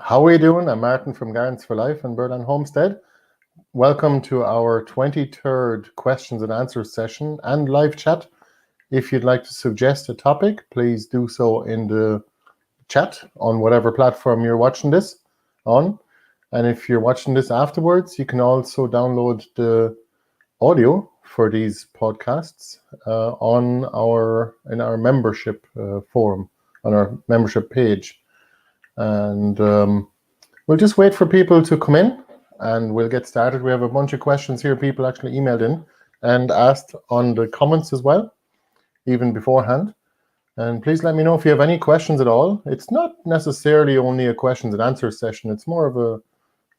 How are you doing? I'm Martin from Gardens for Life and Bird and Homestead. Welcome to our 23rd questions and answers session and live chat. If you'd like to suggest a topic, please do so in the chat on whatever platform you're watching this on. And if you're watching this afterwards, you can also download the audio for these podcasts in our membership forum, on our membership page. And we'll just wait for people to come in and we'll get started. We have a bunch of questions here. People actually emailed in and asked on the comments as well, even beforehand. And please let me know if you have any questions at all. It's not necessarily only a questions and answers session. It's more of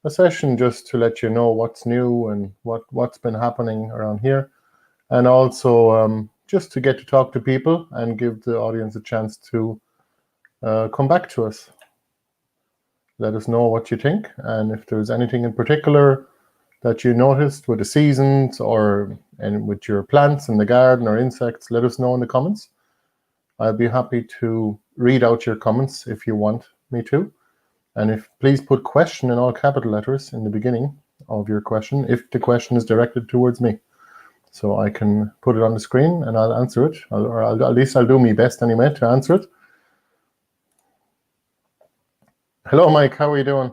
a session just to let you know what's new and what's been happening around here. And also just to get to talk to people and give the audience a chance to come back to us. Let us know what you think, and if there's anything in particular that you noticed with the seasons or with your plants in the garden or insects, let us know in the comments. I'll be happy to read out your comments if you want me to. And please put question in all capital letters in the beginning of your question if the question is directed towards me. So I can put it on the screen and I'll answer it, or at least I'll do my best anyway to answer it. Hello, Mike. How are you doing?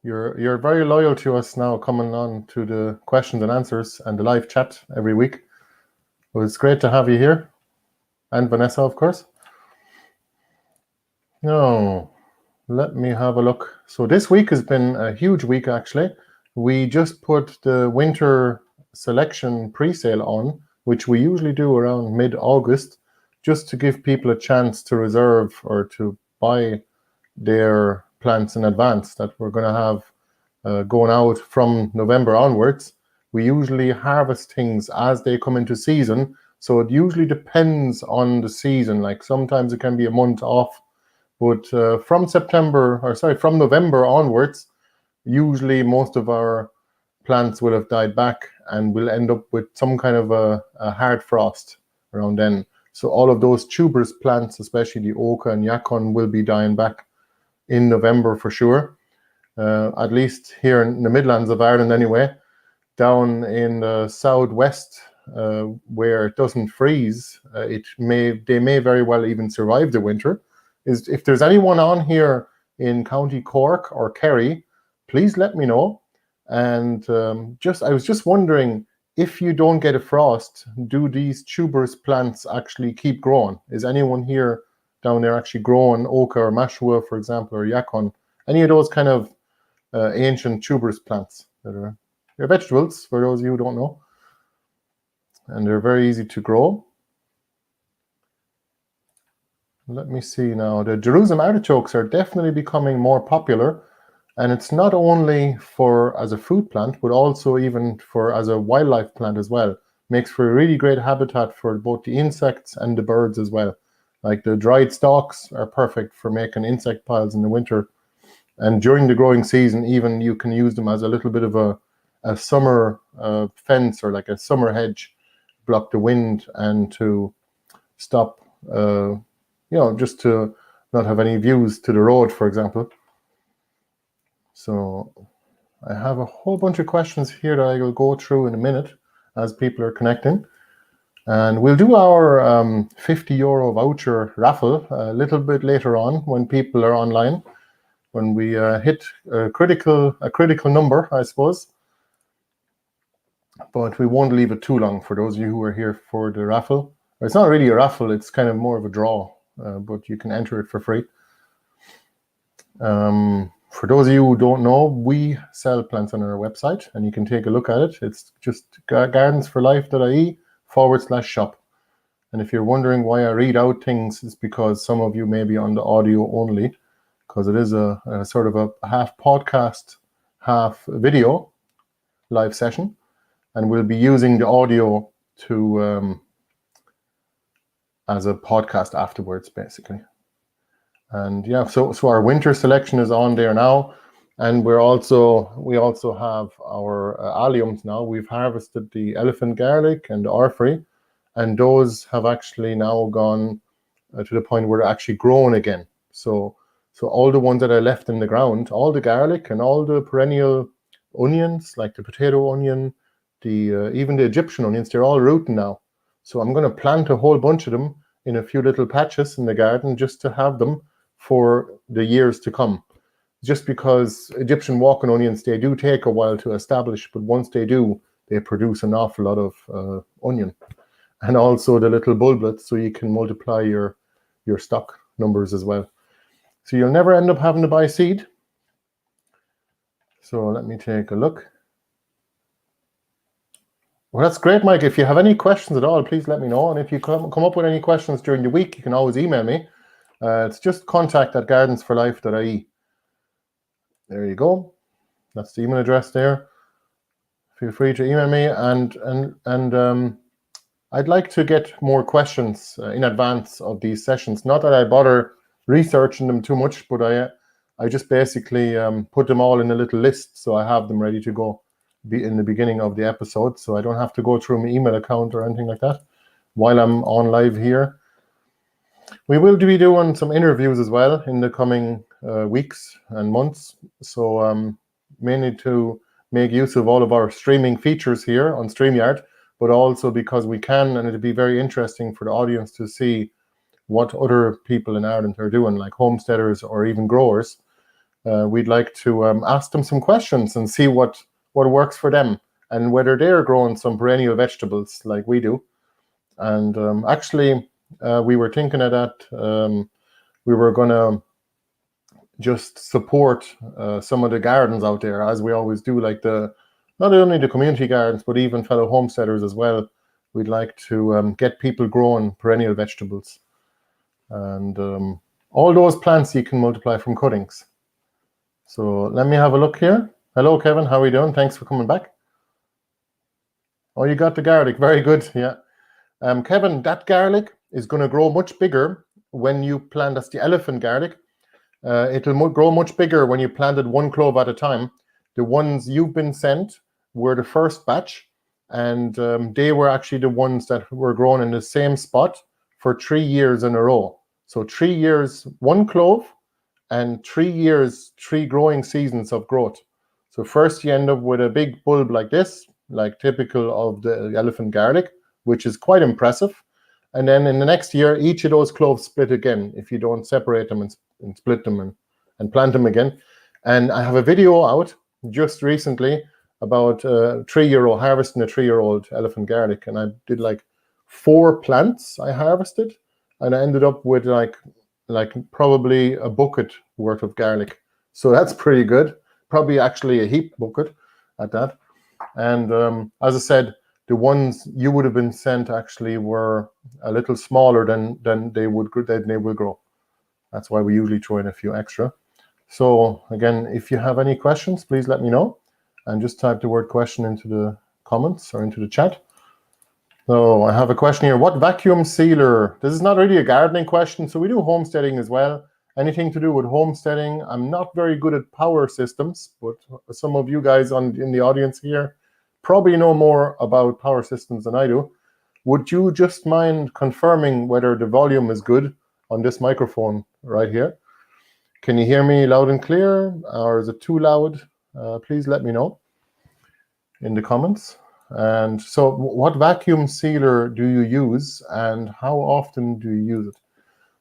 You're very loyal to us now, coming on to the questions and answers and the live chat every week. Well, it's great to have you here, and Vanessa, of course. Now, let me have a look. So this week has been a huge week, actually. We just put the winter selection pre-sale on, which we usually do around mid-August, just to give people a chance to reserve or to buy their plants in advance that we're going to have going out from November onwards. We usually harvest things as they come into season, so it usually depends on the season. Like sometimes it can be a month off, but from November onwards, usually most of our plants will have died back and we'll end up with some kind of a hard frost around then. So all of those tuberous plants, especially the oka and yacon, will be dying back in November for sure. At least here in the Midlands of Ireland anyway. Down in the southwest, where it doesn't freeze, they may very well even survive the winter. If there's anyone on here in County Cork or Kerry, please let me know. And I was just wondering, if you don't get a frost, do these tuberous plants actually keep growing? Is anyone here down there actually growing oka or mashua, for example, or yacon? Any of those kind of ancient tuberous plants they're vegetables, for those of you who don't know, and they're very easy to grow. Let me see now. The Jerusalem artichokes are definitely becoming more popular, and it's not only as a food plant, but also even as a wildlife plant as well. Makes for a really great habitat for both the insects and the birds as well. Like the dried stalks are perfect for making insect piles in the winter. And during the growing season, even you can use them as a little bit of a summer fence or like a summer hedge, block the wind and to stop, just to not have any views to the road, for example. So I have a whole bunch of questions here that I will go through in a minute as people are connecting. And we'll do our €50 voucher raffle a little bit later on when people are online, when we hit a critical number, I suppose. But we won't leave it too long for those of you who are here for the raffle. It's not really a raffle, it's kind of more of a draw, but you can enter it for free. For those of you who don't know, we sell plants on our website, and you can take a look at it. It's just gardensforlife.ie/shop. And if you're wondering why I read out things, it's because some of you may be on the audio only, because it is a sort of a half podcast, half video live session. And we'll be using the audio as a podcast afterwards, basically. And yeah, so our winter selection is on there now, and we also have our alliums now. We've harvested the elephant garlic and the orphrey, and those have actually now gone to the point where they're actually grown again. So all the ones that I left in the ground, all the garlic and all the perennial onions, like the potato onion, even the Egyptian onions, they're all rooting now. So I'm going to plant a whole bunch of them in a few little patches in the garden just to have them for the years to come. Just because Egyptian walking onions, they do take a while to establish, but once they do, they produce an awful lot of onion. And also the little bulblets, so you can multiply your stock numbers as well. So you'll never end up having to buy seed. So let me take a look. Well, that's great, Mike. If you have any questions at all, please let me know. And if you come up with any questions during the week, you can always email me. It's just contact@gardensforlife.ie. There you go. That's the email address there. Feel free to email me. And I'd like to get more questions in advance of these sessions. Not that I bother researching them too much, but I just basically put them all in a little list, so I have them ready to go in the beginning of the episode, so I don't have to go through my email account or anything like that while I'm on live here. We will be doing some interviews as well in the coming weeks and months, so mainly to make use of all of our streaming features here on StreamYard, but also because we can, and it'd be very interesting for the audience to see what other people in Ireland are doing, like homesteaders or even growers. We'd like to ask them some questions and see what works for them and whether they're growing some perennial vegetables like we do. And actually, we were thinking of that. We were going to just support some of the gardens out there, as we always do, like not only the community gardens, but even fellow homesteaders as well. We'd like to get people growing perennial vegetables. And all those plants you can multiply from cuttings. So let me have a look here. Hello, Kevin. How are you doing? Thanks for coming back. Oh, you got the garlic. Very good. Yeah. Kevin, that garlic is going to grow much bigger when you plant. That's the elephant garlic. It'll grow much bigger when you planted one clove at a time. The ones you've been sent were the first batch, and they were actually the ones that were grown in the same spot for 3 years in a row. So 3 years, one clove, and 3 years, 3 growing seasons of growth. So first you end up with a big bulb like this, like typical of the elephant garlic, which is quite impressive. And then in the next year, each of those cloves split again if you don't separate them and split them and plant them again. And I have a video out just recently about a 3-year-old harvesting a 3-year-old elephant garlic. And I did like 4 plants I harvested, and I ended up with like probably a bucket worth of garlic. So that's pretty good. Probably actually a heap bucket at that. And as I said, the ones you would have been sent actually were a little smaller than they will grow. That's why we usually throw in a few extra. So again, if you have any questions, please let me know, and just type the word question into the comments or into the chat. So I have a question here. What vacuum sealer? This is not really a gardening question. So we do homesteading as well. Anything to do with homesteading. I'm not very good at power systems, but some of you guys in the audience here probably know more about power systems than I do. Would you just mind confirming whether the volume is good on this microphone right here? Can you hear me loud and clear, or is it too loud? Please let me know in the comments. And so what vacuum sealer do you use, and how often do you use it?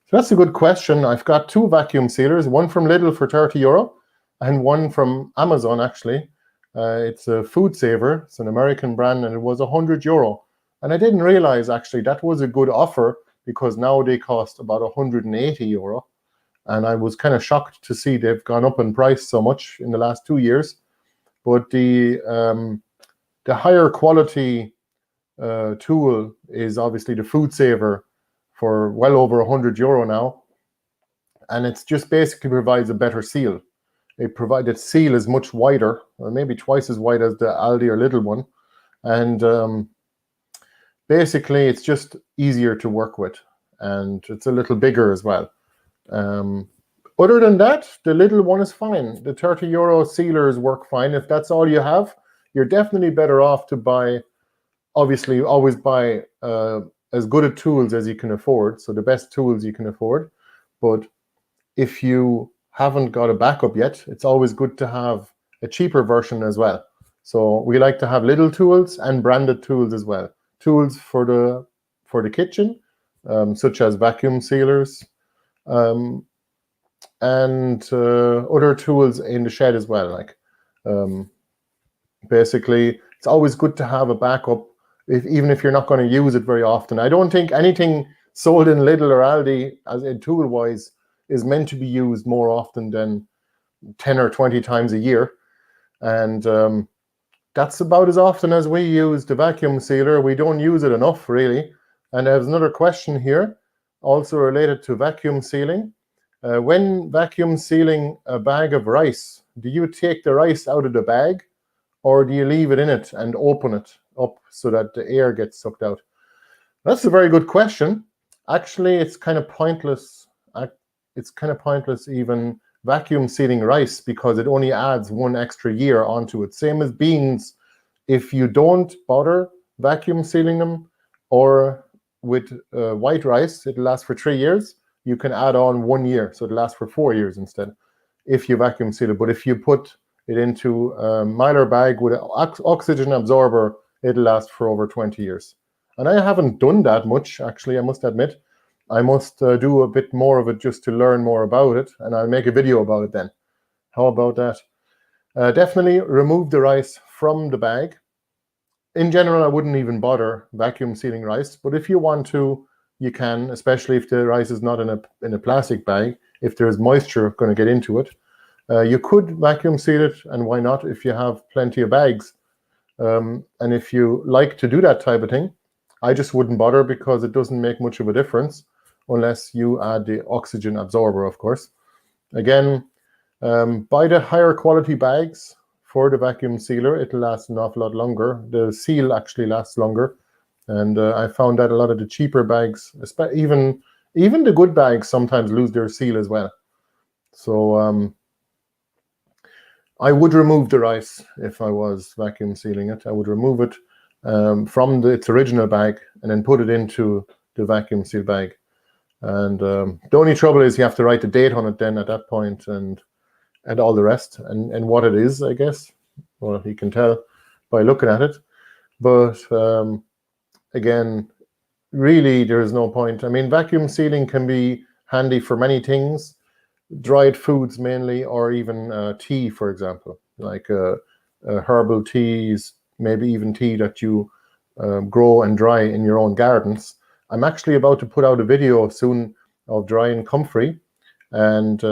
So that's a good question. I've got 2 vacuum sealers, one from Lidl for €30 and one from Amazon, actually. It's a Food Saver. It's an American brand, and it was €100. And I didn't realize, actually, that was a good offer, because now they cost about €180. And I was kind of shocked to see they've gone up in price so much in the last 2 years. But the higher quality tool is obviously the Food Saver for well over €100 now. And it's just basically provides a better seal. Its seal is much wider, or maybe twice as wide as the Aldi or Lidl one. And basically, it's just easier to work with. And it's a little bigger as well. Other than that, the Lidl one is fine. The €30 sealers work fine. If that's all you have, you're definitely better off to buy, obviously, always buy as good at tools as you can afford, so the best tools you can afford. But if you haven't got a backup yet, it's always good to have a cheaper version as well. So we like to have little tools and branded tools as well. Tools for the kitchen, such as vacuum sealers, and other tools in the shed as well. Like basically, it's always good to have a backup, even if you're not going to use it very often. I don't think anything sold in Lidl or Aldi, as in tool-wise, is meant to be used more often than 10 or 20 times a year. And that's about as often as we use the vacuum sealer. We don't use it enough, really. And there's another question here, also related to vacuum sealing. When vacuum sealing a bag of rice, do you take the rice out of the bag, or do you leave it in it and open it up so that the air gets sucked out? That's a very good question. Actually, it's kind of pointless. It's kind of pointless even vacuum sealing rice, because it only adds 1 extra year onto it. Same as beans. If you don't bother vacuum sealing them, or with white rice, it'll last for 3 years. You can add on 1 year, so it'll last for 4 years instead, if you vacuum seal it. But if you put it into a mylar bag with an oxygen absorber, it'll last for over 20 years. And I haven't done that much, actually, I must admit. I must do a bit more of it just to learn more about it, and I'll make a video about it then. How about that? Definitely remove the rice from the bag. In general, I wouldn't even bother vacuum sealing rice, but if you want to, you can, especially if the rice is not in a plastic bag. If there's moisture going to get into it, you could vacuum seal it, and why not if you have plenty of bags. And if you like to do that type of thing, I just wouldn't bother, because it doesn't make much of a difference unless you add the oxygen absorber, of course. Again, buy the higher quality bags for the vacuum sealer. It'll last an awful lot longer. The seal actually lasts longer. And I found that a lot of the cheaper bags, even the good bags, sometimes lose their seal as well. So I would remove the rice if I was vacuum sealing it. I would remove it from its original bag and then put it into the vacuum seal bag. And the only trouble is you have to write the date on it then at that point, and all the rest, and what it is, I guess. Well, you can tell by looking at it. But again, really, there is no point. I mean, vacuum sealing can be handy for many things, dried foods mainly, or even tea, for example, like herbal teas, maybe even tea that you grow and dry in your own gardens. I'm actually about to put out a video soon of drying comfrey, and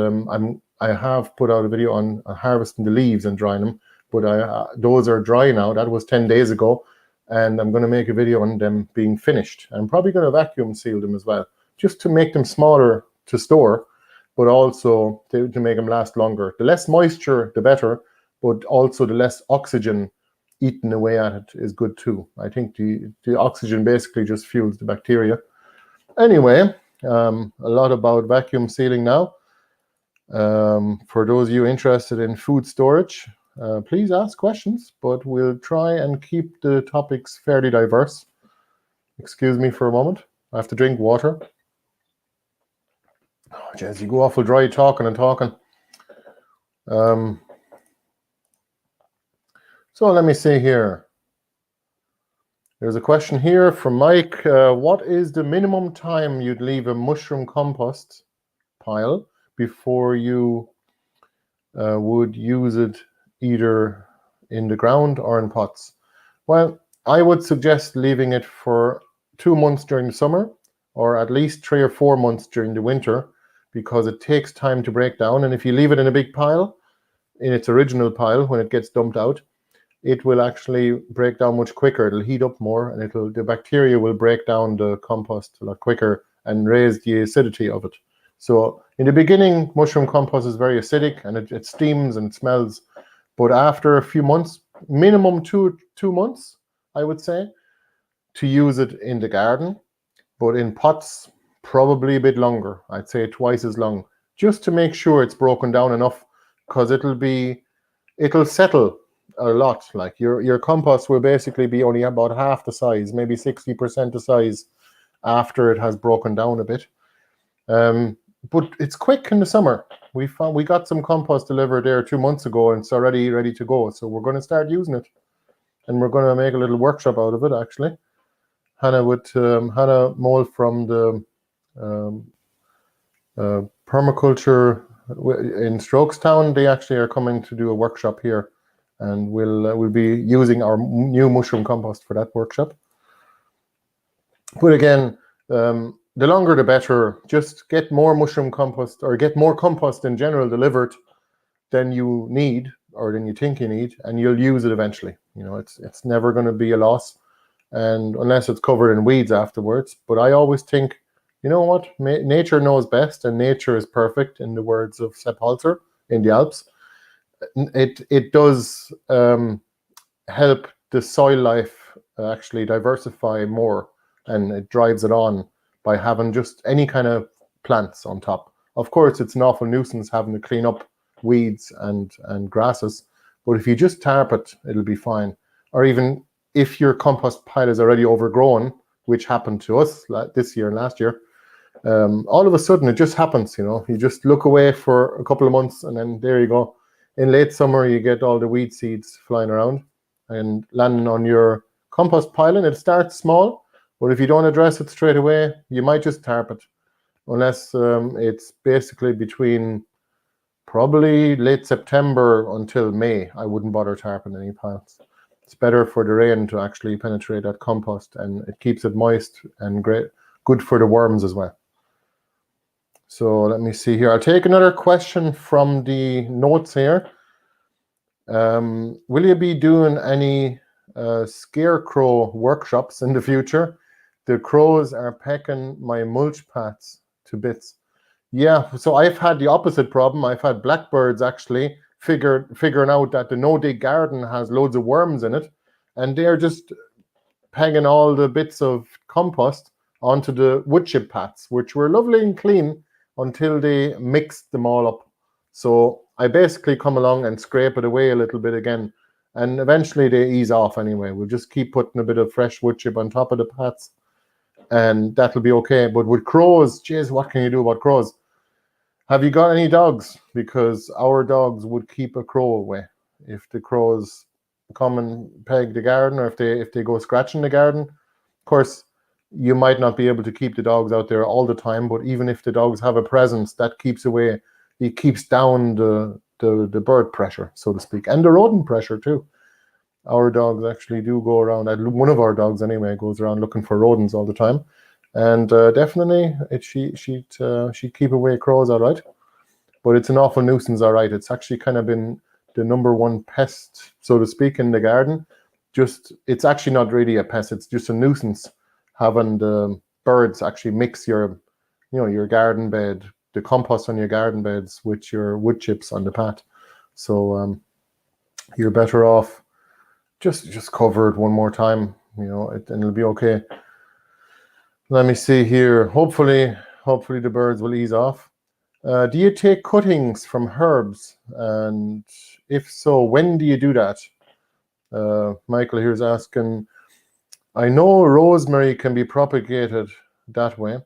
I have put out a video on harvesting the leaves and drying them, but those are dry now. That was 10 days ago, and I'm going to make a video on them being finished. I'm probably going to vacuum seal them as well, just to make them smaller to store, but also to make them last longer. The less moisture, the better, but also the less oxygen eaten away at it is good too. I think the oxygen basically just fuels the bacteria. Anyway, a lot about vacuum sealing now. For those of you interested in food storage, please ask questions, but we'll try and keep the topics fairly diverse. Excuse me for a moment. I have to drink water. Oh, Jez, you go awful dry talking and talking. So let me see here. There's a question here from Mike. What is the minimum time you'd leave a mushroom compost pile before you would use it either in the ground or in pots? Well, I would suggest leaving it for 2 months during the summer, or at least 3 or 4 months during the winter, because it takes time to break down. And if you leave it in a big pile, in its original pile, when it gets dumped out, it will actually break down much quicker. It'll heat up more, and the bacteria will break down the compost a lot quicker and raise the acidity of it. So in the beginning, mushroom compost is very acidic, and it steams and smells. But after a few months, minimum two months, I would say, to use it in the garden. But in pots, probably a bit longer. I'd say twice as long, just to make sure it's broken down enough, because it'll settle a lot. Like your compost will basically be only about half the size, maybe 60% the size after it has broken down a bit. But it's quick in the summer. We got some compost delivered there 2 months ago, and it's already ready to go. So we're going to start using it, and we're going to make a little workshop out of it. Actually, Hannah Mole from the permaculture in Strokestown, they actually are coming to do a workshop here, and we'll be using our new mushroom compost for that workshop. But again, the longer the better. Just get more mushroom compost, or get more compost in general delivered than you need or than you think you need, and you'll use it eventually. It's never going to be a loss, and unless it's covered in weeds afterwards. But I always think, you know what, nature knows best, and nature is perfect, in the words of Sepp Holzer in the Alps. It does help the soil life actually diversify more, and it drives it on by having just any kind of plants on top. Of course, it's an awful nuisance having to clean up weeds and grasses, but if you just tarp it, it'll be fine. Or even if your compost pile is already overgrown, which happened to us this year and last year, all of a sudden it just happens. You just look away for a couple of months, and then there you go. In late summer, you get all the weed seeds flying around and landing on your compost pile, and it starts small. But if you don't address it straight away, you might just tarp it, unless it's basically between probably late September until May. I wouldn't bother tarping any piles. It's better for the rain to actually penetrate that compost, and it keeps it moist and good for the worms as well. So let me see here. I'll take another question from the notes here. Will you be doing any scarecrow workshops in the future? The crows are pecking my mulch paths to bits. Yeah, so I've had the opposite problem. I've had blackbirds actually figuring out that the no-dig garden has loads of worms in it, and they're just pegging all the bits of compost onto the wood chip paths, which were lovely and clean until they mixed them all up. So I basically come along and scrape it away a little bit again, and eventually they ease off anyway. We'll just keep putting a bit of fresh wood chip on top of the paths, and that'll be okay. But with crows, geez, what can you do about crows? Have you got any dogs? Because our dogs would keep a crow away. If the crows come and peg the garden, or if they go scratching the garden, of course, you might not be able to keep the dogs out there all the time, but even if the dogs have a presence, that keeps away, it keeps down the bird pressure, so to speak, and the rodent pressure too. Our dogs actually do go around, one of our dogs anyway, goes around looking for rodents all the time. And definitely, she'd keep away crows, all right. But it's an awful nuisance, all right. It's actually kind of been the number one pest, so to speak, in the garden. It's actually not really a pest. It's just a nuisance having the birds actually mix your garden bed, the compost on your garden beds with your wood chips on the path. So you're better off just cover it one more time, and it'll be okay. Let me see here. Hopefully the birds will ease off. Do you take cuttings from herbs? And if so, when do you do that? Michael here's asking, I know rosemary can be propagated that way,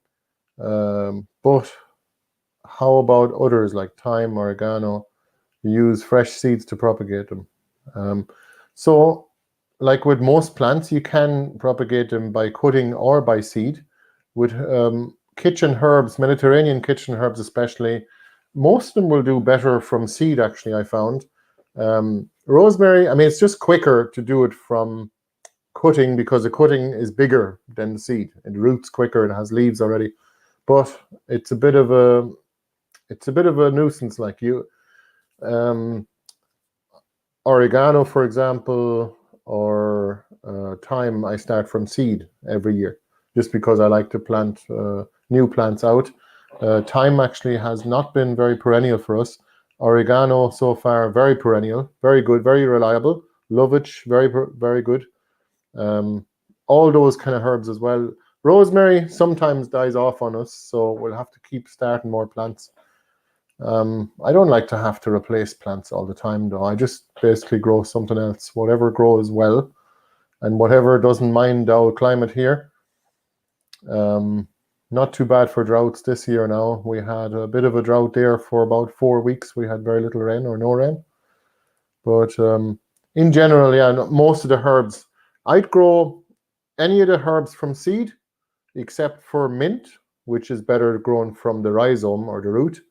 but how about others like thyme, oregano? You use fresh seeds to propagate them. So like with most plants, you can propagate them by cutting or by seed. With kitchen herbs, Mediterranean kitchen herbs especially, most of them will do better from seed, actually, I found. Rosemary, I mean, it's just quicker to do it from cutting because the cutting is bigger than the seed. It roots quicker, it has leaves already. But it's a bit of a nuisance, like oregano, for example, or thyme, I start from seed every year, just because I like to plant new plants out. Thyme actually has not been very perennial for us. Oregano so far, very perennial, very good, very reliable. Lovage, very good. All those kind of herbs as well. Rosemary sometimes dies off on us, so we'll have to keep starting more plants. I don't like to have to replace plants all the time, though. I just basically grow something else, whatever grows well, and whatever doesn't mind our climate here. Not too bad for droughts this year now. We had a bit of a drought there for about 4 weeks. We had very little rain or no rain. But in general, yeah, most of the herbs, I'd grow any of the herbs from seed, except for mint, which is better grown from the rhizome or the root,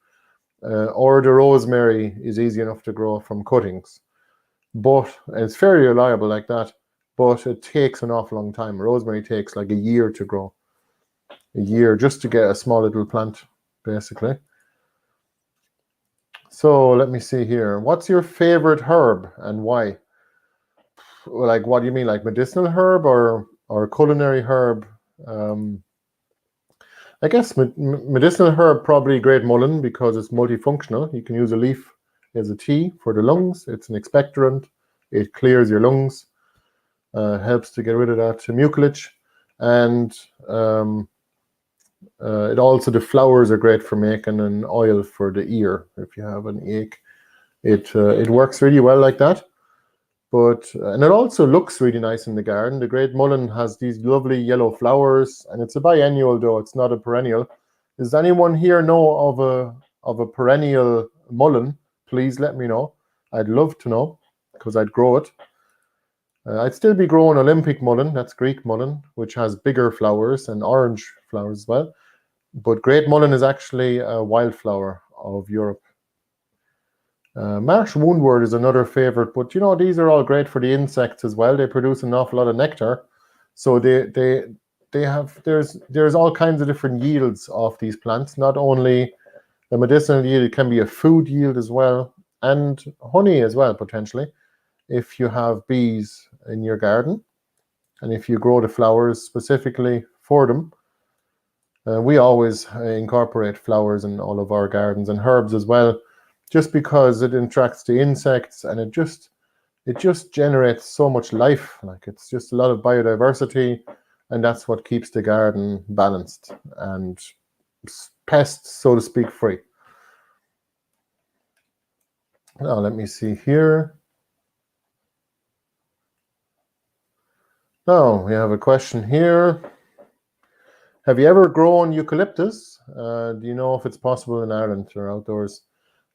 or the rosemary is easy enough to grow from cuttings. But it's very reliable like that, but it takes an awful long time. Rosemary takes like a year to grow. A year just to get a small little plant, basically. So let me see here. What's your favorite herb and why? Like, what do you mean, like medicinal herb or culinary herb? I guess medicinal herb, probably great mullein because it's multifunctional. You can use a leaf as a tea for the lungs. It's an expectorant. It clears your lungs. Helps to get rid of that mucilage. And it also, the flowers are great for making an oil for the ear. If you have an ache, it works really well like that. But and it also looks really nice in the garden. The great mullein has these lovely yellow flowers, and it's a biennial though, it's not a perennial. Does anyone here know of a perennial mullein? Please let me know. I'd love to know, because I'd grow it. I'd still be growing Olympic mullein, that's Greek mullein, which has bigger flowers and orange flowers as well. But great mullein is actually a wildflower of Europe. Marsh woundwort is another favorite, but you know, these are all great for the insects as well. They produce an awful lot of nectar, so they have, there's all kinds of different yields of these plants. Not only a medicinal yield, it can be a food yield as well, and honey as well potentially, if you have bees in your garden and if you grow the flowers specifically for them. We always incorporate flowers in all of our gardens, and herbs as well, just because it attracts the insects and it just generates so much life. Like, it's just a lot of biodiversity, and that's what keeps the garden balanced and pests, so to speak, free. Now let me see here. Now we have a question here. Have you ever grown eucalyptus? Do you know if it's possible in Ireland or outdoors?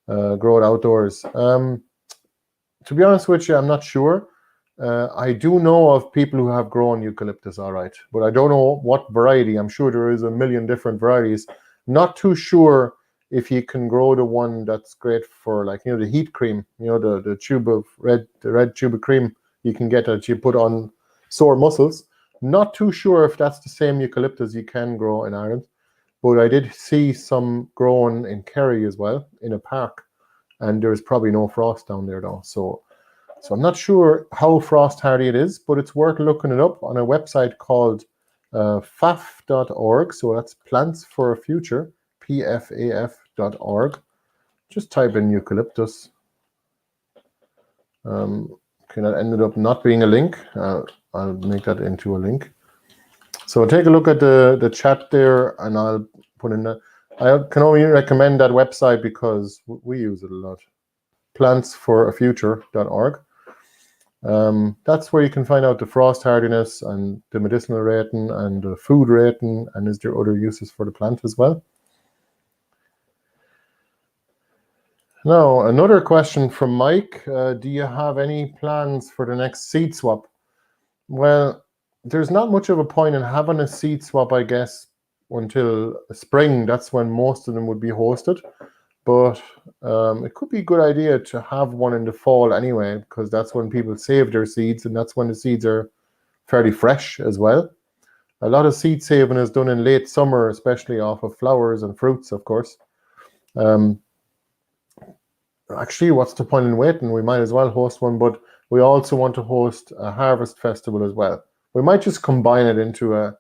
Grow it outdoors. To be honest with you, I'm not sure. I do know of people who have grown eucalyptus, all right, but I don't know what variety. I'm sure there is a million different varieties. Not too sure if you can grow the one that's great for, like, you know, the heat cream, you know, the tube of red tube of cream you can get that you put on sore muscles. Not too sure if that's the same eucalyptus you can grow in Ireland. But I did see some growing in Kerry as well, in a park, and there's probably no frost down there though. So I'm not sure how frost hardy it is, but it's worth looking it up on a website called pfaf.org. So that's Plants for a Future, pfaf.org. Just type in eucalyptus. Okay, that ended up not being a link. I'll make that into a link. So take a look at the chat there, and I'll put in that. I can only recommend that website because we use it a lot. Plantsforafuture.org. That's where you can find out the frost hardiness and the medicinal rating and the food rating, and is there other uses for the plant as well. Now, another question from Mike. Do you have any plans for the next seed swap? Well, there's not much of a point in having a seed swap, I guess, until spring. That's when most of them would be hosted. But it could be a good idea to have one in the fall anyway, because that's when people save their seeds, and that's when the seeds are fairly fresh as well. A lot of seed saving is done in late summer, especially off of flowers and fruits, of course. Actually, what's the point in waiting? We might as well host one, but we also want to host a harvest festival as well. We might just combine it into a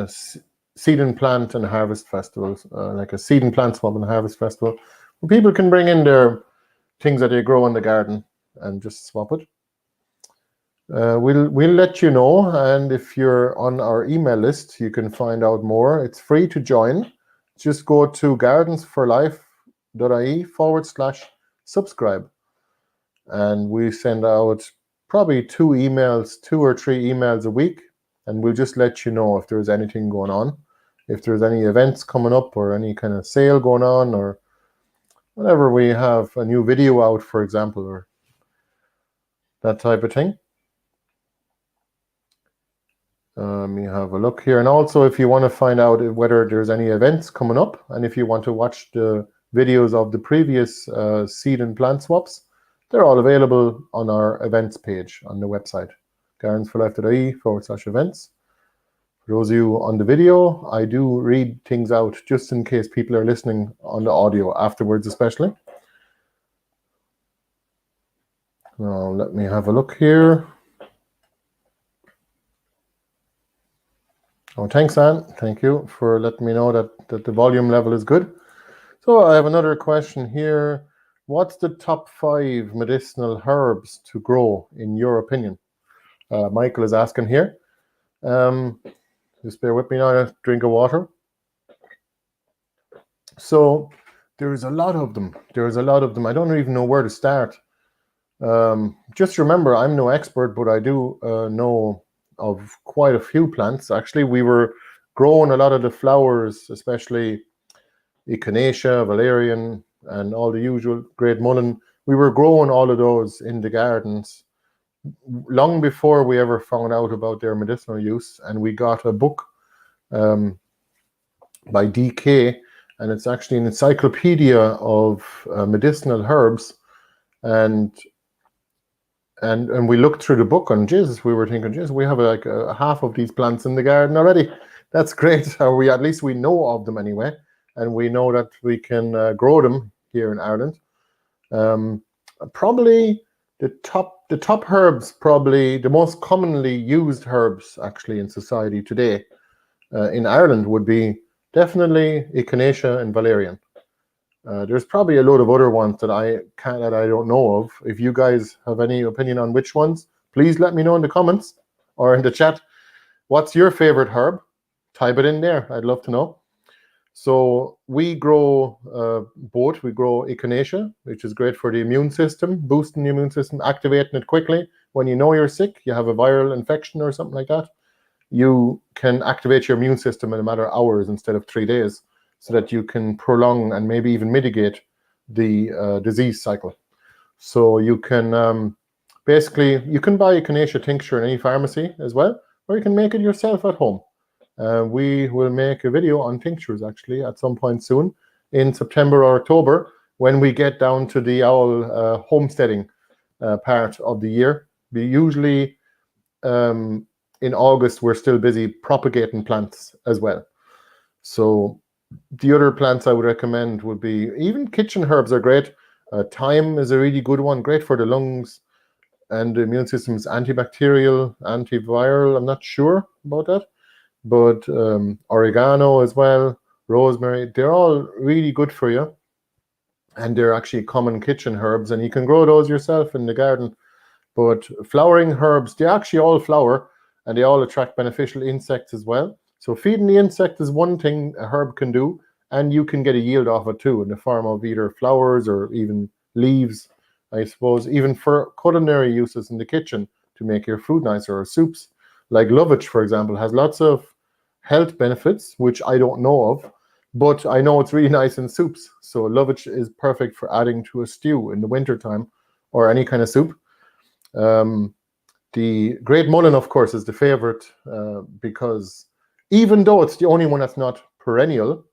seed and plant and harvest festival, like a seed and plant swap and harvest festival, where people can bring in their things that they grow in the garden and just swap it. We'll let you know, and if you're on our email list, you can find out more. It's free to join. Just go to gardensforlife.ie/subscribe, and we send out probably 2 or 3 emails a week and we'll just let you know if there's anything going on, if there's any events coming up or any kind of sale going on, or whenever we have a new video out, for example, or that type of thing. Let me have a look here. And also, if you want to find out whether there's any events coming up, and if you want to watch the videos of the previous seed and plant swaps, they're all available on our events page on the website, gardensforlife.ie/events. For those of you on the video, I do read things out just in case people are listening on the audio afterwards, especially. Now, let me have a look here. Oh, thanks, Anne. Thank you for letting me know that the volume level is good. So I have another question here. What's the top 5 medicinal herbs to grow, in your opinion? Michael is asking here. Just bear with me now, a drink of water. So there's a lot of them. There's a lot of them. I don't even know where to start. Just remember, I'm no expert, but I do know of quite a few plants. Actually, we were growing a lot of the flowers, especially echinacea, valerian, and all the usual great mullein. We were growing all of those in the gardens long before we ever found out about their medicinal use. And we got a book by DK, and it's actually an encyclopedia of medicinal herbs. And we looked through the book, and Jesus, we were thinking, Jesus, we have like half of these plants in the garden already. That's great. Or at least we know of them anyway, and we know that we can grow them here in Ireland. Probably the top herbs, probably the most commonly used herbs actually in society today in Ireland would be definitely echinacea and valerian. There's probably a load of other ones that I don't know of. If you guys have any opinion on which ones, please let me know in the comments or in the chat. What's your favorite herb? Type it in there. I'd love to know. So we grow both. We grow echinacea, which is great for the immune system, boosting the immune system, activating it quickly. When you know you're sick, you have a viral infection or something like that, you can activate your immune system in a matter of hours instead of 3 days, so that you can prolong and maybe even mitigate the disease cycle. So you can basically, you can buy echinacea tincture in any pharmacy as well, or you can make it yourself at home. We will make a video on tinctures actually at some point soon in September or October, when we get down to the homesteading part of the year. We usually in August, we're still busy propagating plants as well. So the other plants I would recommend would be, even kitchen herbs are great. Thyme is a really good one, great for the lungs and the immune system. Is antibacterial, antiviral. I'm not sure about that, but oregano as well, rosemary, they're all really good for you, and they're actually common kitchen herbs, and you can grow those yourself in the garden. But flowering herbs, they actually all flower, and they all attract beneficial insects as well. So feeding the insect is one thing a herb can do, and you can get a yield off it too, in the form of either flowers or even leaves, I suppose, even for culinary uses in the kitchen to make your food nicer, or soups. Like lovage, for example, has lots of health benefits, which I don't know of, but I know it's really nice in soups. So lovage is perfect for adding to a stew in the wintertime, or any kind of soup. The great mullein, of course, is the favorite, because even though it's the only one that's not perennial,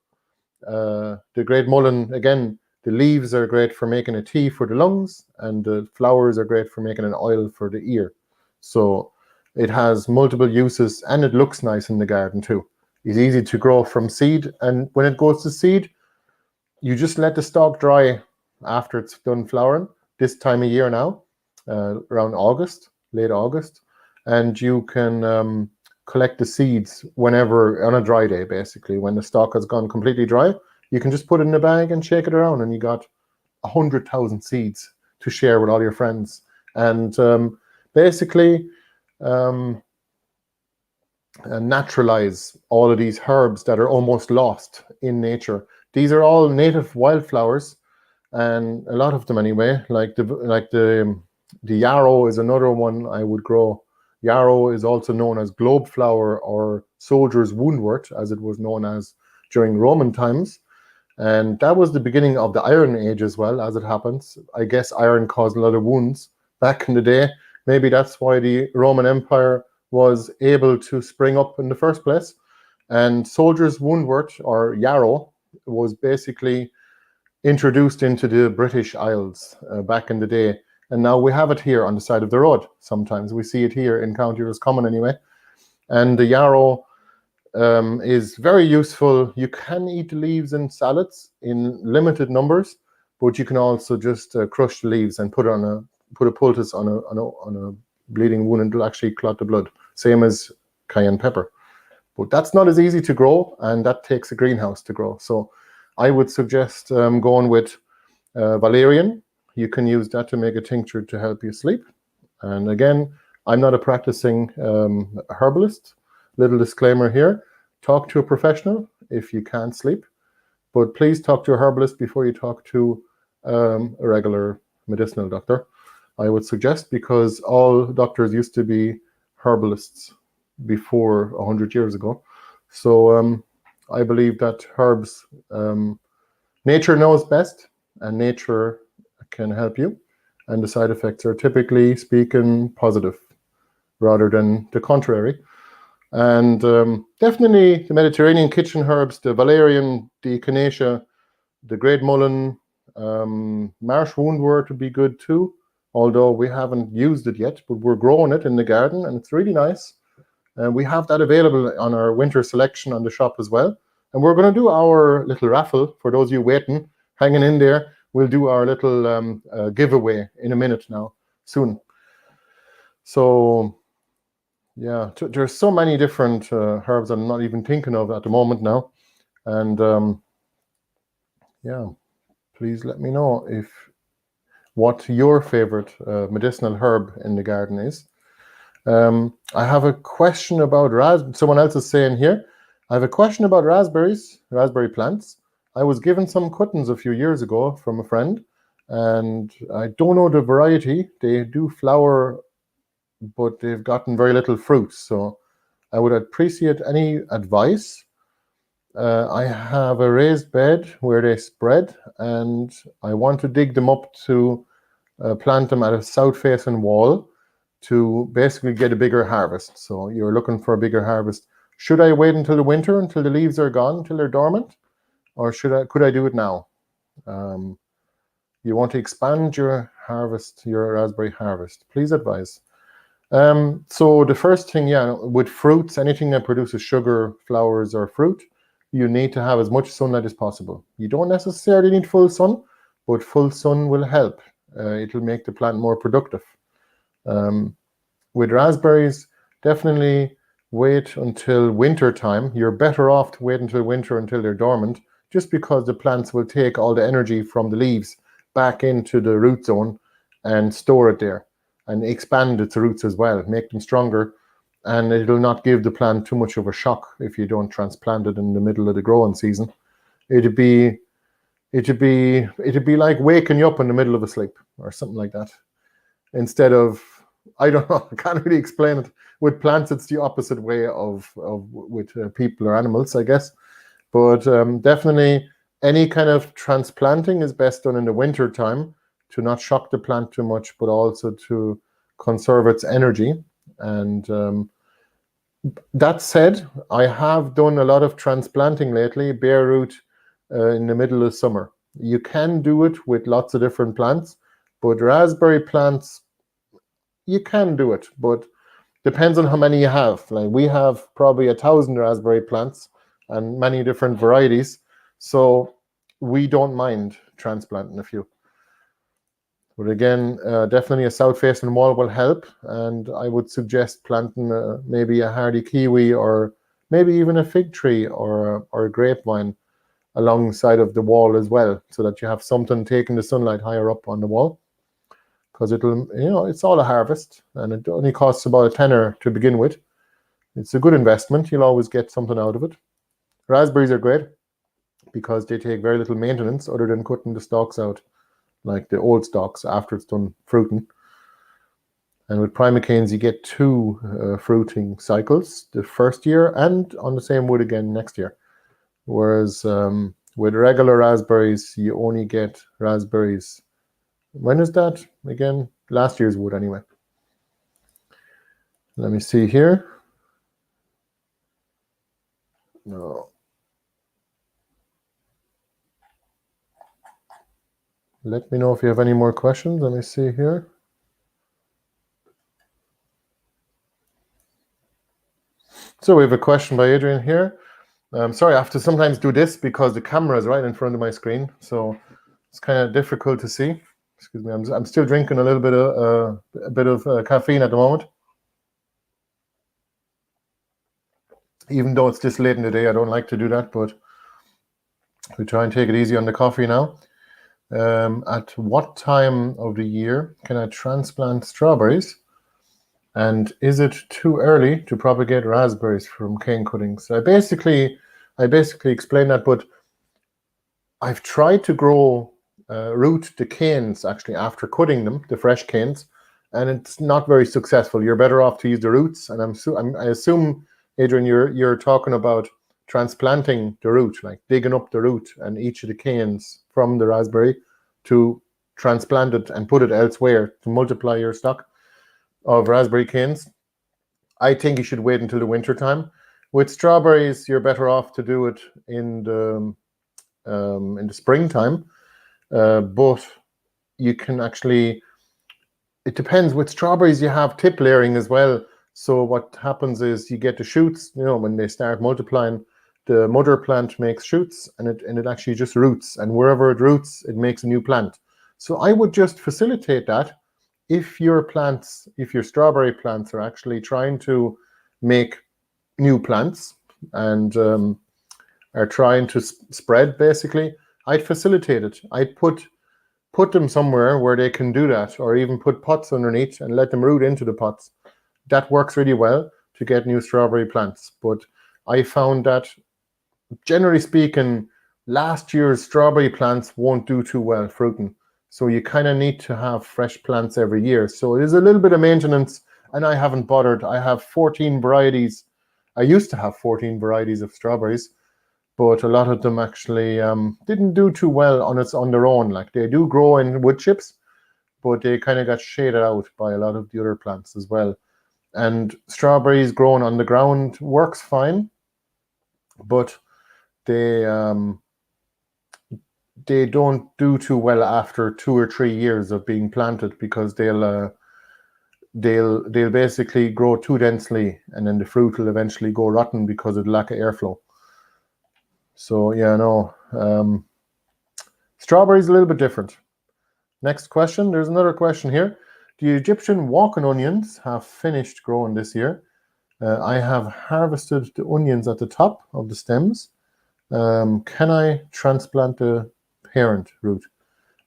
the great mullein, again, the leaves are great for making a tea for the lungs, and the flowers are great for making an oil for the ear. So it has multiple uses, and it looks nice in the garden too. It's easy to grow from seed, and when it goes to seed, you just let the stalk dry after it's done flowering, this time of year now, around August, late August, and you can collect the seeds whenever, on a dry day, basically, when the stalk has gone completely dry. You can just put it in a bag and shake it around, and you got 100,000 seeds to share with all your friends. And basically naturalize all of these herbs that are almost lost in nature. These are all native wildflowers, and a lot of them anyway. Like the yarrow is another one I would grow. Yarrow is also known as globe flower or soldier's woundwort, as it was known as during Roman times. And that was the beginning of the Iron Age as well, as it happens. I guess iron caused a lot of wounds back in the day. Maybe that's why the Roman Empire was able to spring up in the first place. And soldier's woundwort, or yarrow, was basically introduced into the British Isles back in the day. And now we have it here on the side of the road. Sometimes we see it here in County Roscommon anyway. And the yarrow is very useful. You can eat the leaves in salads in limited numbers, but you can also just crush the leaves and put a poultice on a bleeding wound, and it'll actually clot the blood, same as cayenne pepper. But that's not as easy to grow, and that takes a greenhouse to grow. So I would suggest going with valerian. You can use that to make a tincture to help you sleep. And again, I'm not a practicing herbalist. Little disclaimer here, talk to a professional if you can't sleep, but please talk to a herbalist before you talk to a regular medicinal doctor, I would suggest, because all doctors used to be herbalists before 100 years ago. So I believe that herbs, nature knows best, and nature can help you, and the side effects are typically speaking positive rather than the contrary. And definitely the Mediterranean kitchen herbs, the valerian, the echinacea, the great mullein, marsh woundwort would be good too, although we haven't used it yet, but we're growing it in the garden and it's really nice. And we have that available on our winter selection on the shop as well. And we're going to do our little raffle. For those of you waiting, hanging in there, we'll do our little giveaway in a minute now, soon. So yeah, there's so many different herbs I'm not even thinking of at the moment now. And yeah, please let me know what your favorite medicinal herb in the garden is. I have a question about someone else is saying here, I have a question about raspberry plants. I was given some cuttings a few years ago from a friend, and I don't know the variety. They do flower, but they've gotten very little fruit. So I would appreciate any advice. I have a raised bed where they spread, and I want to dig them up to plant them at a south-facing wall to basically get a bigger harvest. So you're looking for a bigger harvest. Should I wait until the winter, until the leaves are gone, until they're dormant? Or could I do it now? You want to expand your harvest, your raspberry harvest. Please advise. So the first thing, with fruits, anything that produces sugar, flowers, or fruit, you need to have as much sunlight as possible. You don't necessarily need full sun, but full sun will help. It'll make the plant more productive. With raspberries, definitely wait until winter time. You're better off to wait until winter until they're dormant, just because the plants will take all the energy from the leaves back into the root zone and store it there and expand its roots as well, make them stronger, and it'll not give the plant too much of a shock if you don't transplant it in the middle of the growing season. It'd be like waking you up in the middle of a sleep or something like that. Instead of, I don't know, I can't really explain it. With plants, it's the opposite way of with people or animals, I guess. But definitely any kind of transplanting is best done in the winter time to not shock the plant too much, but also to conserve its energy. And that said, I have done a lot of transplanting lately, bare root in the middle of summer. You can do it with lots of different plants, but raspberry plants, you can do it, but depends on how many you have. Like we have probably 1,000 raspberry plants and many different varieties, so we don't mind transplanting a few. But again, definitely a south-facing wall will help, and I would suggest planting maybe a hardy kiwi or maybe even a fig tree or a grapevine alongside of the wall as well, so that you have something taking the sunlight higher up on the wall. Because it'll, it's all a harvest, and it only costs about a tenner to begin with. It's a good investment. You'll always get something out of it. Raspberries are great because they take very little maintenance other than cutting the stalks out, like the old stalks after it's done fruiting. And with primocanes, you get 2 fruiting cycles the first year and on the same wood again next year. Whereas with regular raspberries, you only get raspberries. When is that again? Last year's wood anyway. Let me see here. No. Let me know if you have any more questions. Let me see here. So we have a question by Adrian here. Sorry, I have to sometimes do this because the camera is right in front of my screen, so it's kind of difficult to see. Excuse me, I'm still drinking a little bit of caffeine at the moment. Even though it's this late in the day, I don't like to do that, but we try and take it easy on the coffee now. At what time of the year can I transplant strawberries? And is it too early to propagate raspberries from cane cuttings? I basically explained that, but I've tried to grow root the canes actually after cutting them, the fresh canes, and it's not very successful. You're better off to use the roots. And I assume, Adrian, you're talking about transplanting the root, like digging up the root and each of the canes from the raspberry to transplant it and put it elsewhere to multiply your stock of raspberry canes. I think you should wait until the winter time. With strawberries, you're better off to do it in the springtime, but you can actually. It depends. With strawberries, you have tip layering as well. So what happens is you get the shoots. When they start multiplying, the mother plant makes shoots, and it actually just roots. And wherever it roots, it makes a new plant. So I would just facilitate that. If your strawberry plants are actually trying to make new plants and are trying to spread, basically, I'd facilitate it. I'd put them somewhere where they can do that, or even put pots underneath and let them root into the pots. That works really well to get new strawberry plants. But I found that, generally speaking, last year's strawberry plants won't do too well fruiting. So you kind of need to have fresh plants every year. So it is a little bit of maintenance, and I haven't bothered. I have 14 varieties. I used to have 14 varieties of strawberries, but a lot of them actually didn't do too well on their own. Like, they do grow in wood chips, but they kind of got shaded out by a lot of the other plants as well. And strawberries grown on the ground works fine, but they don't do too well after 2 or 3 years of being planted, because they'll basically grow too densely, and then the fruit will eventually go rotten because of the lack of airflow. So yeah, no, strawberries a little bit different. Next question. There's another question here. The Egyptian walking onions have finished growing this year. I have harvested the onions at the top of the stems. Can I transplant the parent root?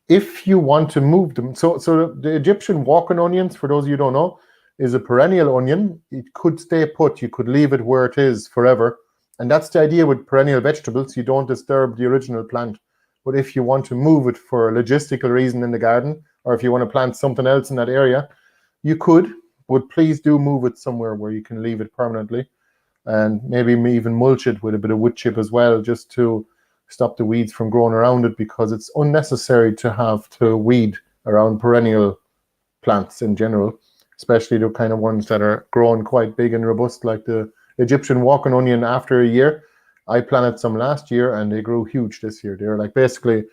If you want to move them, so the Egyptian walking onions, for those of you who don't know, is a perennial onion. It could stay put. You could leave it where it is forever. And that's the idea with perennial vegetables. You don't disturb the original plant. But if you want to move it for a logistical reason in the garden, or if you want to plant something else in that area, you could, but please do move it somewhere where you can leave it permanently, and maybe even mulch it with a bit of wood chip as well, just to stop the weeds from growing around it, because it's unnecessary to have to weed around perennial plants in general, especially the kind of ones that are growing quite big and robust, like the Egyptian walking onion. After a year, I planted some last year and they grew huge this year. They're like basically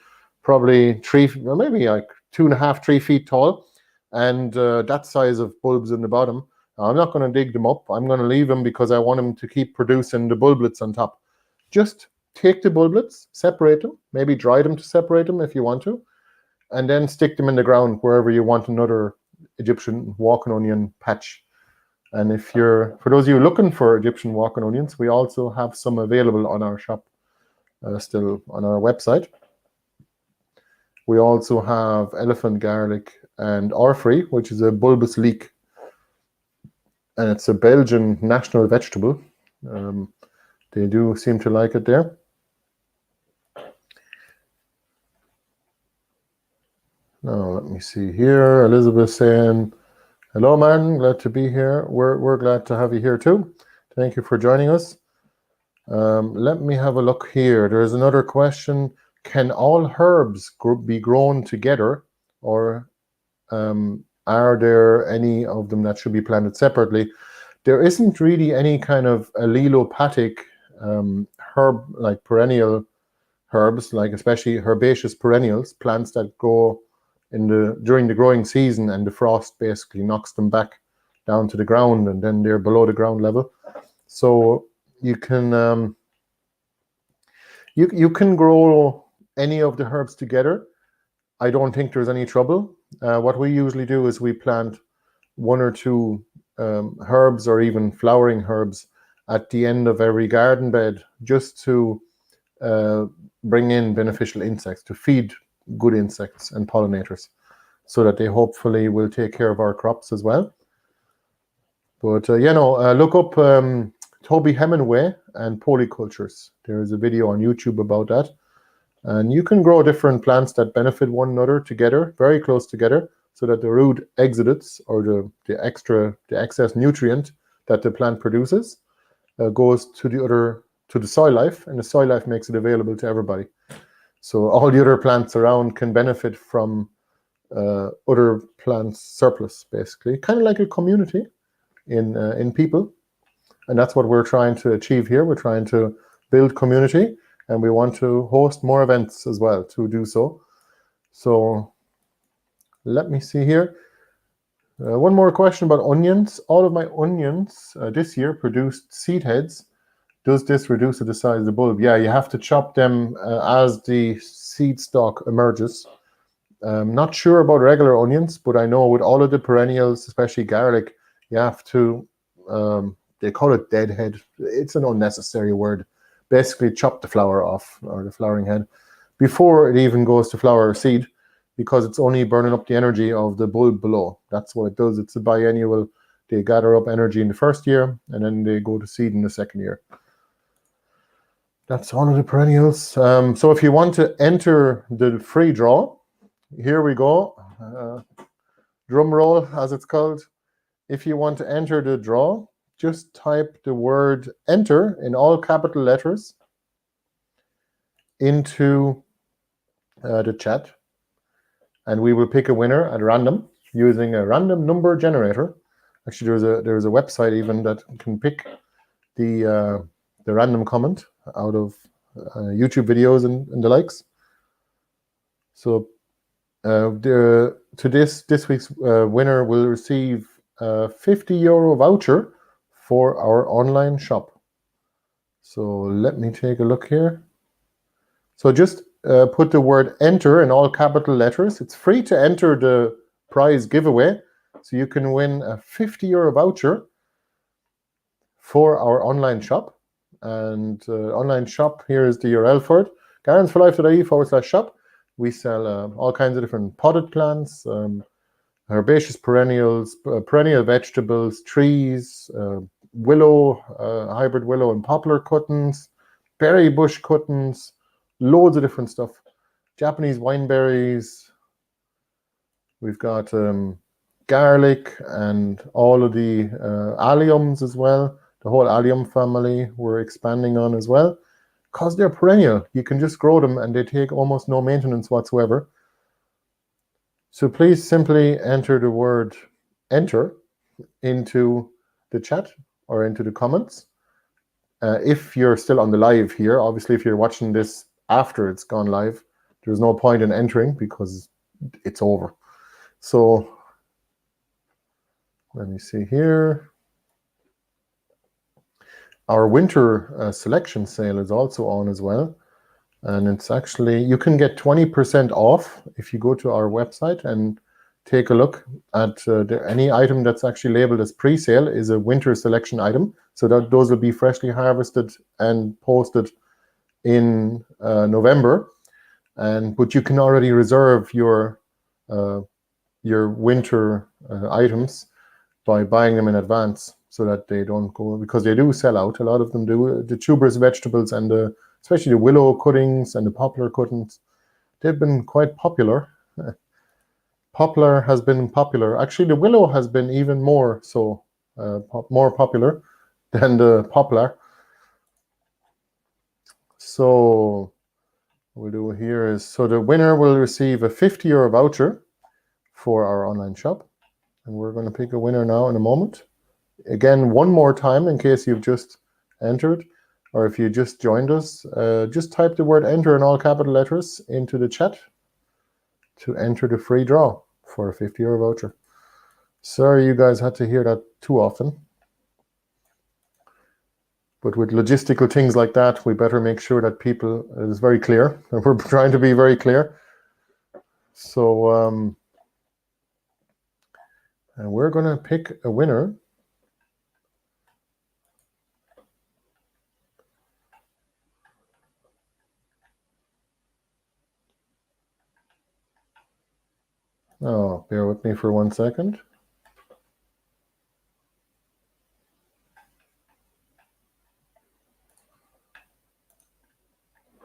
probably maybe like 2.5, 3 feet tall, and that size of bulbs in the bottom. I'm not going to dig them up. I'm going to leave them because I want them to keep producing the bulblets on top. Just take the bulblets, separate them, maybe dry them to separate them if you want to, and then stick them in the ground wherever you want another Egyptian walking onion patch. And for those of you looking for Egyptian walking onions, we also have some available on our shop, still on our website. We also have elephant garlic and orphrey, which is a bulbous leek, and it's a Belgian national vegetable. They do seem to like it there. Now let me see here. Elizabeth saying, Hello, Martin. Glad to be here. We're glad to have you here too. Thank you for joining us. Let me have a look here. There's another question. Can all herbs be grown together, or are there any of them that should be planted separately? There isn't really any kind of allelopathic herb, like perennial herbs, like especially herbaceous perennials, plants that grow during the growing season, and the frost basically knocks them back down to the ground, and then they're below the ground level. So you can you can grow any of the herbs together. I don't think there's any trouble. What we usually do is we plant one or two herbs, or even flowering herbs, at the end of every garden bed, just to bring in beneficial insects, to feed good insects and pollinators, so that they hopefully will take care of our crops as well. But look up Toby Hemingway and polycultures. There is a video on YouTube about that. And you can grow different plants that benefit one another together, very close together, so that the root exudates, or the excess nutrient that the plant produces, goes to the soil life, and the soil life makes it available to everybody. So all the other plants around can benefit from other plants' surplus, basically, kind of like a community in people. And that's what we're trying to achieve here. We're trying to build community, and we want to host more events as well to do so. So let me see here. One more question about onions. All of my onions this year produced seed heads. Does this reduce the size of the bulb? Yeah, you have to chop them as the seed stalk emerges. Not sure about regular onions, but I know with all of the perennials, especially garlic, you have to, they call it deadhead. It's an unnecessary word. Basically chop the flower off, or the flowering head, before it even goes to flower or seed, because it's only burning up the energy of the bulb below. That's what it does. It's a biennial. They gather up energy in the first year, and then they go to seed in the second year. That's all of the perennials. So if you want to enter the free draw, here we go. Drum roll, as it's called. If you want to enter the draw, just type the word enter in all capital letters into the chat, and we will pick a winner at random using a random number generator. Actually, there's a website even that can pick the random comment out of YouTube videos and the likes. So this week's winner will receive a €50 voucher for our online shop. So let me take a look here. So just put the word enter in all capital letters. It's free to enter the prize giveaway, so you can win a €50 voucher for our online shop. And online shop, here is the URL for it: gardenforlife.ie/shop. We sell all kinds of different potted plants, herbaceous perennials, perennial vegetables, trees, willow, hybrid willow and poplar cuttings, berry bush cuttings, loads of different stuff. Japanese wineberries. We've got garlic and all of the alliums as well. The whole allium family we're expanding on as well, because they're perennial. You can just grow them, and they take almost no maintenance whatsoever. So please simply enter the word enter into the chat or into the comments. If you're still on the live here, obviously if you're watching this after it's gone live, there's no point in entering because it's over. So let me see here. Our winter selection sale is also on as well. And it's actually, you can get 20% off if you go to our website and take a look at any item that's actually labeled as pre-sale is a winter selection item. So that those will be freshly harvested and posted in November. But you can already reserve your winter items by buying them in advance, so that they don't go, because they do sell out. A lot of them do. The tuberous vegetables and especially the willow cuttings and the poplar cuttings, they've been quite popular. Poplar has been popular. Actually, the willow has been even more so, more popular than the poplar. So what we'll do here is, so the winner will receive a 50 € voucher for our online shop. And we're going to pick a winner now in a moment. Again, one more time in case you've just entered, or if you just joined us, just type the word enter in all capital letters into the chat to enter the free draw for a 50 € voucher. Sorry you guys had to hear that too often. But with logistical things like that, we better make sure that it is very clear. And we're trying to be very clear. So, and we're going to pick a winner. Oh, bear with me for 1 second.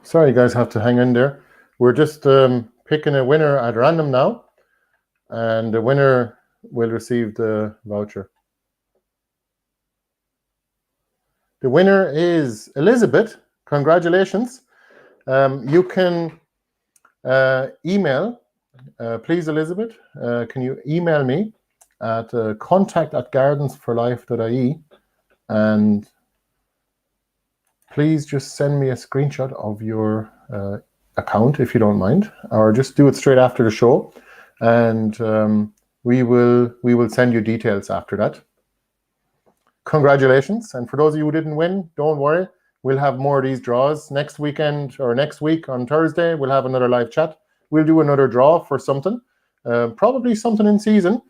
Sorry, you guys have to hang in there. We're just picking a winner at random now, and the winner will receive the voucher. The winner is Elizabeth. Congratulations. You can email, please, Elizabeth, can you email me at contact@gardensforlife.ie, and please just send me a screenshot of your account if you don't mind, or just do it straight after the show, and we will send you details after that. Congratulations. And for those of you who didn't win, don't worry, we'll have more of these draws next weekend, or next week on Thursday. We'll have another live chat. We'll do another draw for something, probably something in season.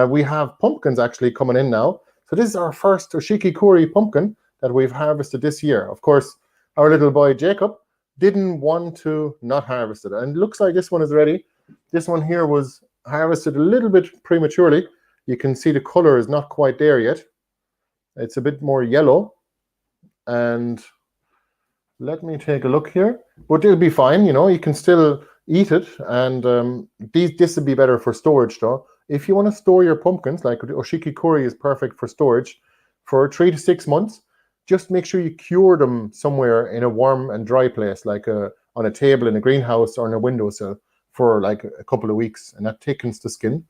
We have pumpkins actually coming in now. So this is our first Oshiki-kuri pumpkin that we've harvested this year. Of course, our little boy Jacob didn't want to not harvest it. And it looks like this one is ready. This one here was harvested a little bit prematurely. You can see the color is not quite there yet. It's a bit more yellow. And let me take a look here. But it'll be fine, you know, you can still eat it. And this would be better for storage though. If you want to store your pumpkins, like Oshiki-kuri is perfect for storage for 3 to 6 months, just make sure you cure them somewhere in a warm and dry place, like on a table in a greenhouse or on a windowsill for like a couple of weeks, and that thickens the skin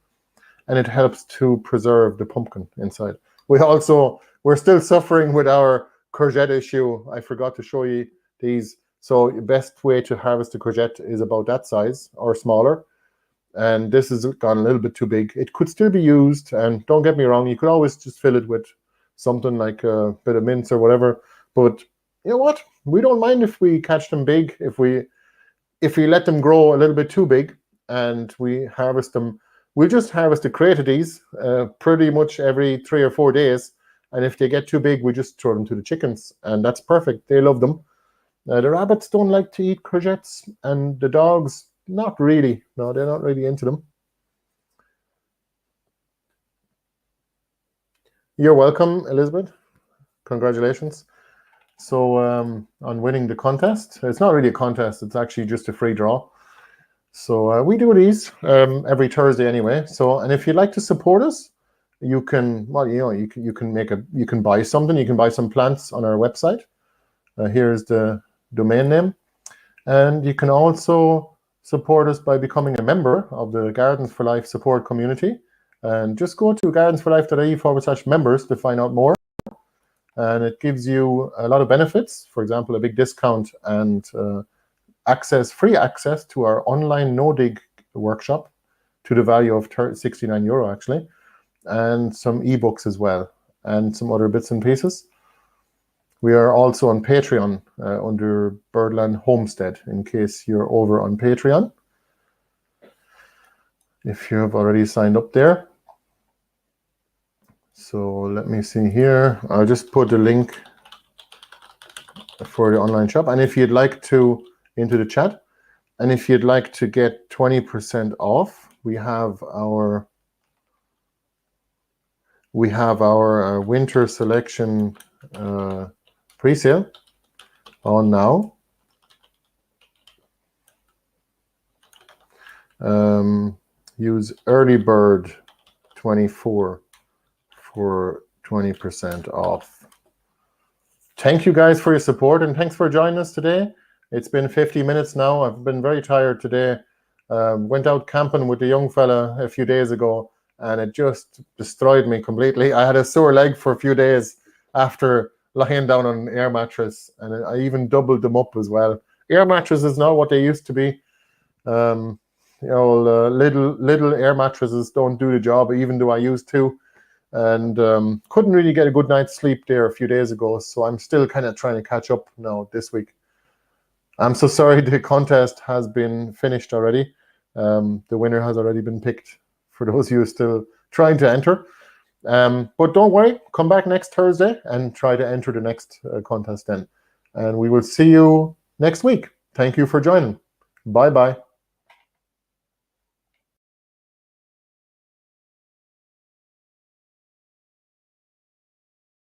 and it helps to preserve the pumpkin inside. We're still suffering with our courgette issue. I forgot to show you these. So the best way to harvest a courgette is about that size or smaller. And this has gone a little bit too big. It could still be used, and don't get me wrong, you could always just fill it with something like a bit of mince or whatever. But you know what? We don't mind if we catch them big, if we let them grow a little bit too big and we harvest them. We'll just harvest a crate of these pretty much every 3 or 4 days. And if they get too big, we just throw them to the chickens, and that's perfect. They love them. The rabbits don't like to eat courgettes, and the dogs, not really. No, they're not really into them. You're welcome, Elizabeth. Congratulations. So on winning the contest. It's not really a contest. It's actually just a free draw. So we do these every Thursday anyway. So, and if you'd like to support us, you can, well, you know, you can buy something. You can buy some plants on our website. Here's the domain name. And you can also support us by becoming a member of the Gardens for Life support community. And just go to gardensforlife.ie/members to find out more. And it gives you a lot of benefits. For example, a big discount and free access to our online no-dig workshop to the value of €69 actually, and some ebooks as well, and some other bits and pieces. We are also on Patreon under Birdland Homestead, in case you're over on Patreon, if you have already signed up there. So let me see here. I'll just put the link for the online shop. And if you'd like to, into the chat, and if you'd like to get 20% off, we have our winter selection pre-sale on now. use early bird 24 for 20% off. Thank you guys for your support, and thanks for joining us today. It's been 50 minutes now. I've been very tired today. Went out camping with the young fella a few days ago, and it just destroyed me completely. I had a sore leg for a few days after lying down on an air mattress, and I even doubled them up as well. Air mattresses not what they used to be. Little air mattresses don't do the job, even though I used to. And couldn't really get a good night's sleep there a few days ago, so I'm still kind of trying to catch up now this week. I'm so sorry, the contest has been finished already. The winner has already been picked for those of you still trying to enter. But don't worry, come back next Thursday and try to enter the next contest then. And we will see you next week. Thank you for joining. Bye-bye.